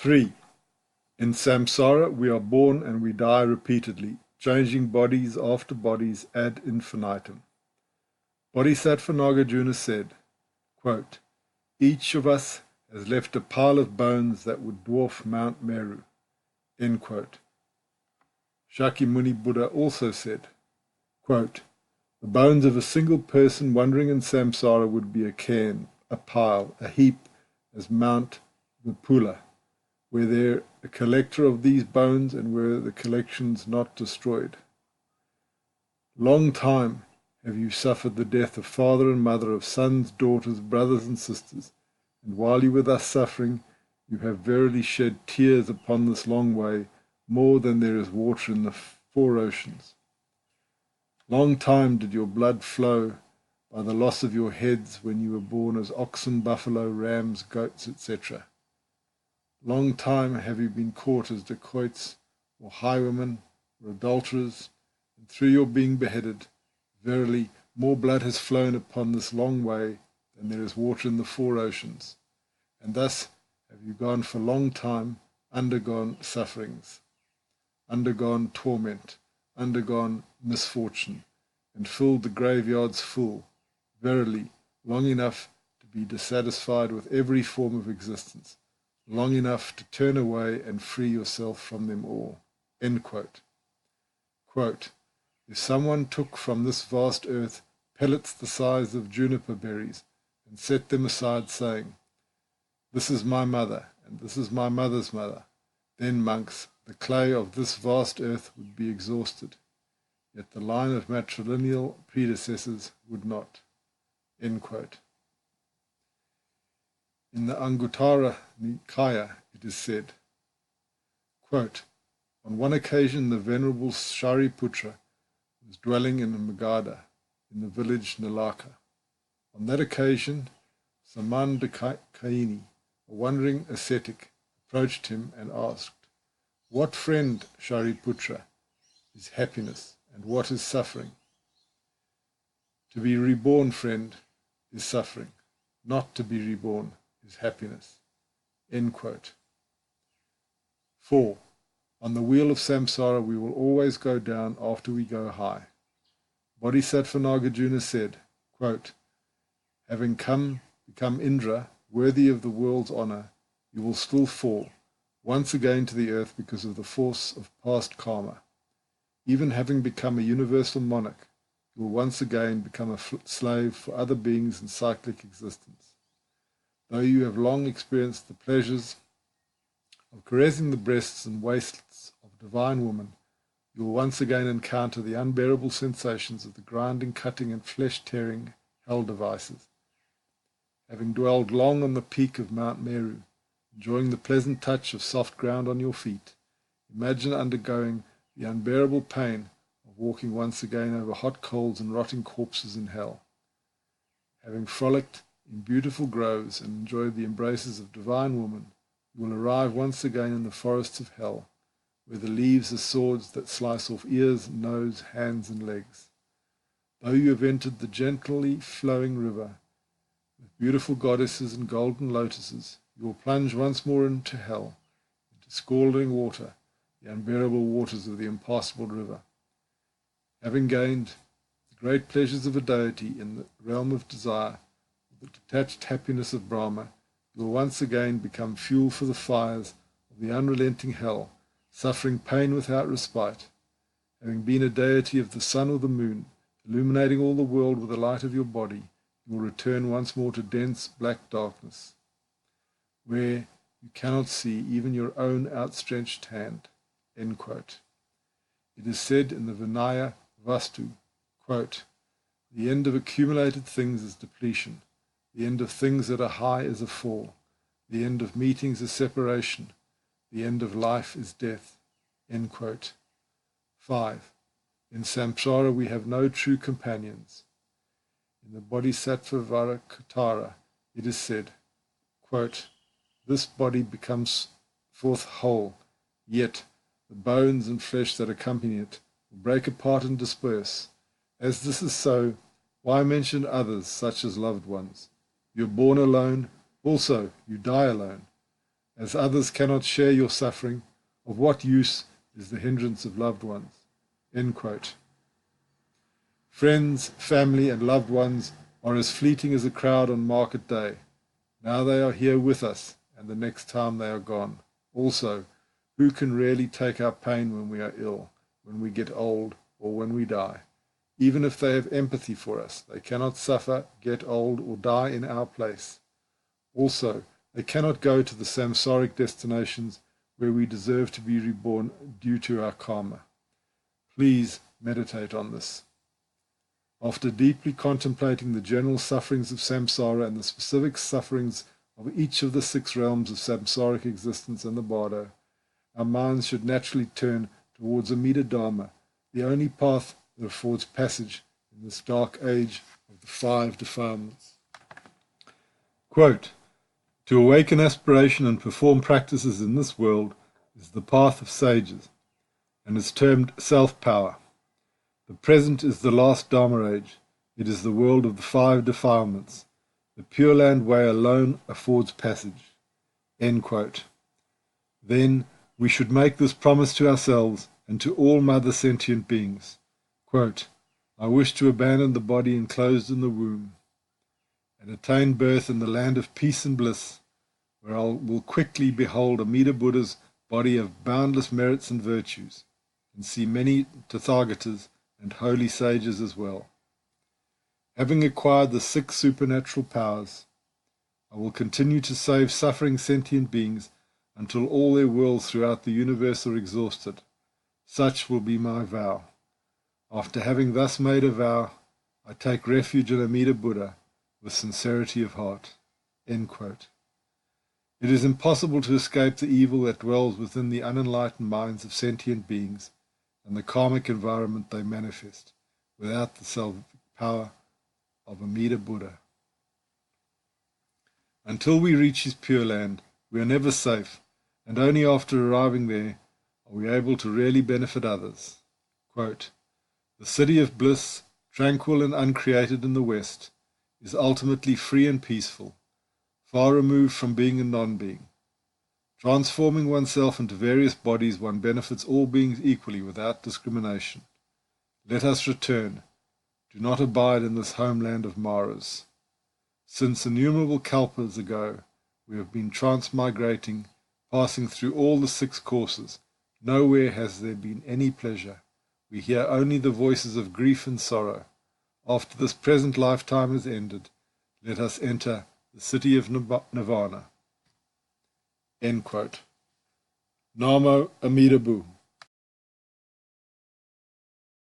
3. In samsara, we are born and we die repeatedly, changing bodies after bodies ad infinitum. Bodhisattva Nagarjuna said, quote, "Each of us has left a pile of bones that would dwarf Mount Meru." End quote. Shakyamuni Buddha also said, quote, "The bones of a single person wandering in samsara would be a cairn, a pile, a heap, as Mount Vipula. Were there a collector of these bones, and were the collections not destroyed? Long time have you suffered the death of father and mother, of sons, daughters, brothers and sisters, and while you were thus suffering, you have verily shed tears upon this long way, more than there is water in the 4 oceans. Long time did your blood flow by the loss of your heads when you were born as oxen, buffalo, rams, goats, etc. Long time have you been caught as dacoits, or highwaymen, or adulterers, and through your being beheaded, verily more blood has flown upon this long way than there is water in the 4 oceans. And thus have you gone for long time, undergone sufferings, undergone torment, undergone misfortune, and filled the graveyards full, verily long enough to be dissatisfied with every form of existence, long enough to turn away and free yourself from them all." End quote. Quote, "If someone took from this vast earth pellets the size of juniper berries and set them aside, saying, 'This is my mother, and this is my mother's mother,' then, monks, the clay of this vast earth would be exhausted, yet the line of matrilineal predecessors would not." End quote. In the Anguttara Nikaya it is said, quote, "On one occasion the Venerable Shariputra was dwelling in a Magadha, in the village Nalaka. On that occasion, Samandakaini, a wandering ascetic, approached him and asked, 'What, friend Shariputra, is happiness, and what is suffering?' 'To be reborn, friend, is suffering. Not to be reborn is happiness." End quote. 4. On the wheel of samsara we will always go down after we go high. Bodhisattva Nagarjuna said, quote, "Having become Indra, worthy of the world's honor, you will still fall, once again to the earth because of the force of past karma. Even having become a universal monarch, you will once again become a slave for other beings in cyclic existence. Though you have long experienced the pleasures of caressing the breasts and waists of divine women, you will once again encounter the unbearable sensations of the grinding, cutting, and flesh-tearing hell devices. Having dwelled long on the peak of Mount Meru, enjoying the pleasant touch of soft ground on your feet, imagine undergoing the unbearable pain of walking once again over hot coals and rotting corpses in hell. Having frolicked in beautiful groves and enjoyed the embraces of divine women, you will arrive once again in the forests of hell, where the leaves are swords that slice off ears, nose, hands, and legs. Though you have entered the gently flowing river, with beautiful goddesses and golden lotuses, you will plunge once more into hell, into scalding water, the unbearable waters of the impassable river. Having gained the great pleasures of a deity in the realm of desire, the detached happiness of Brahma, you will once again become fuel for the fires of the unrelenting hell, suffering pain without respite. Having been a deity of the sun or the moon, illuminating all the world with the light of your body, you will return once more to dense black darkness, where you cannot see even your own outstretched hand." End quote. It is said in the Vinaya Vastu, quote, "The end of accumulated things is depletion. The end of things that are high is a fall. The end of meetings is separation. The end of life is death." End quote. 5. In samsara we have no true companions. In the Bodhisattva Varakatara it is said, quote, "This body becomes forth whole, yet the bones and flesh that accompany it will break apart and disperse. As this is so, why mention others such as loved ones? You are born alone, also you die alone. As others cannot share your suffering, of what use is the hindrance of loved ones? End quote. Friends, family, and loved ones are as fleeting as a crowd on market day. Now they are here with us, and the next time they are gone. Also, who can really take our pain when we are ill, when we get old, or when we die? Even if they have empathy for us, they cannot suffer, get old, or die in our place. Also, they cannot go to the samsaric destinations where we deserve to be reborn due to our karma. Please meditate on this. After deeply contemplating the general sufferings of samsara and the specific sufferings of each of the 6 realms of samsaric existence and the bardo, our minds should naturally turn towards Amida Dharma, the only path that affords passage in this dark age of the 5 defilements. Quote, to awaken aspiration and perform practices in this world is the path of sages, and is termed self-power. The present is the last Dharma age. It is the world of the 5 defilements. The Pure Land way alone affords passage. End quote. Then we should make this promise to ourselves and to all mother sentient beings. Quote, I wish to abandon the body enclosed in the womb and attain birth in the land of peace and bliss, where I will quickly behold Amida Buddha's body of boundless merits and virtues, and see many Tathagatas and holy sages as well. Having acquired the 6 supernatural powers, I will continue to save suffering sentient beings until all their worlds throughout the universe are exhausted. Such will be my vow. After having thus made a vow, I take refuge in Amida Buddha with sincerity of heart. End quote. It is impossible to escape the evil that dwells within the unenlightened minds of sentient beings and the karmic environment they manifest, without the salvific power of Amida Buddha. Until we reach his Pure Land, we are never safe, and only after arriving there are we able to really benefit others. Quote, the city of bliss, tranquil and uncreated in the West, is ultimately free and peaceful, far removed from being a non-being. Transforming oneself into various bodies, one benefits all beings equally without discrimination. Let us return. Do not abide in this homeland of Maras. Since innumerable kalpas ago, we have been transmigrating, passing through all the 6 courses. Nowhere has there been any pleasure. We hear only the voices of grief and sorrow. After this present lifetime is ended, let us enter the city of Nirvana. End quote. Namo Amida Buddha.